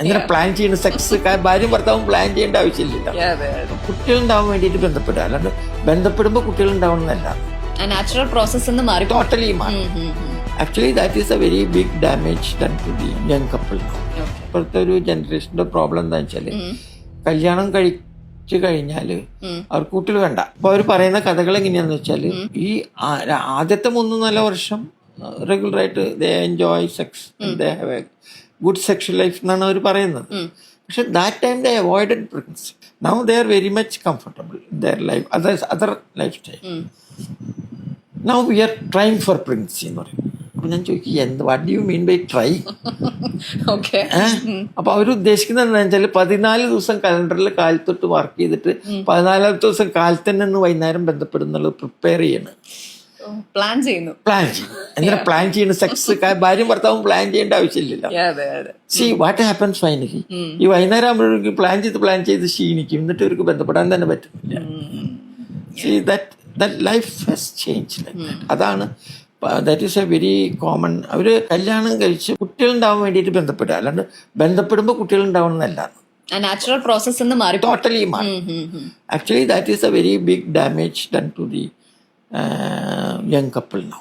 എന്തിനാ പ്ലാൻ ചെയ്യുന്ന സെക്സ് ഭാര്യയും ഭർത്താവും പ്ലാൻ ചെയ്യേണ്ട ആവശ്യമില്ല. കുട്ടികളുണ്ടാവാൻ വേണ്ടിയിട്ട് ബന്ധപ്പെടുക, അല്ലാണ്ട് ബന്ധപ്പെടുമ്പോൾ കുട്ടികളുണ്ടാവണമെന്നല്ല. നാച്ചുറൽ പ്രോസസ് എന്ന് മാറി ടോട്ടലി മാറി. Actually that is a very big damage done to the young couple. ഇപ്പോഴത്തെ ഒരു ജനറേഷന്റെ പ്രോബ്ലം എന്താ വെച്ചാല്, കല്യാണം കഴിച്ചു കഴിഞ്ഞാല് അവർക്ക് കുട്ടികൾ വേണ്ട. അപ്പൊ അവർ പറയുന്ന കഥകൾ എങ്ങനെയാന്ന് വെച്ചാല്, ഈ ആദ്യത്തെ 3-4 വർഷം റെഗുലറായിട്ട് they enjoy sex, they have a good sexual life എന്നാണ് അവർ പറയുന്നത്. പക്ഷെ that time they avoided pregnancy. Now they are very much comfortable in their life, other life style. Now we are trying for pregnancy എന്ന് പറയും. അപ്പൊ ഞാൻ ചോദിക്കും, what do you mean by try? അപ്പൊ അവർ ഉദ്ദേശിക്കുന്നത് എന്താണെന്ന് വെച്ചാൽ 14 ദിവസം കലണ്ടറിൽ കാലത്തൊട്ട് വർക്ക് ചെയ്തിട്ട് 14ാമത്തെ ദിവസം കാലത്ത് തന്നെ വൈകുന്നേരം ബന്ധപ്പെടുന്നുള്ളത് പ്രിപ്പയർ ചെയ്യണം, പ്ലാൻ ചെയ്യുന്നു. എന്തിനാ പ്ലാൻ ചെയ്യുന്ന സെക്സ് ഭാര്യയും ഭർത്താവും പ്ലാൻ ചെയ്യേണ്ട ആവശ്യമില്ല. സി വാട്ട് ഹാപ്പൻസ് ഫൈനലി, ഈ വൈകുന്നേരം ആകുമ്പോഴേക്കും പ്ലാൻ ചെയ്ത് ക്ഷീണിക്കും, എന്നിട്ട് ഇവർക്ക് ബന്ധപ്പെടാൻ തന്നെ പറ്റുന്നില്ല. See that life has change like that. അതാണ് that is a very common. അവര് കല്യാണം കഴിച്ച് കുട്ടികളുണ്ടാവാൻ വേണ്ടിയിട്ട് ബന്ധപ്പെടുക, അല്ലാണ്ട് ബന്ധപ്പെടുമ്പോൾ കുട്ടികളുണ്ടാവണമെന്നല്ല. നാച്ചുറൽ പ്രോസസ് എന്ന് മാറി. ടോട്ടലി മാറി. Actually that is a very big damage done to the young couple now.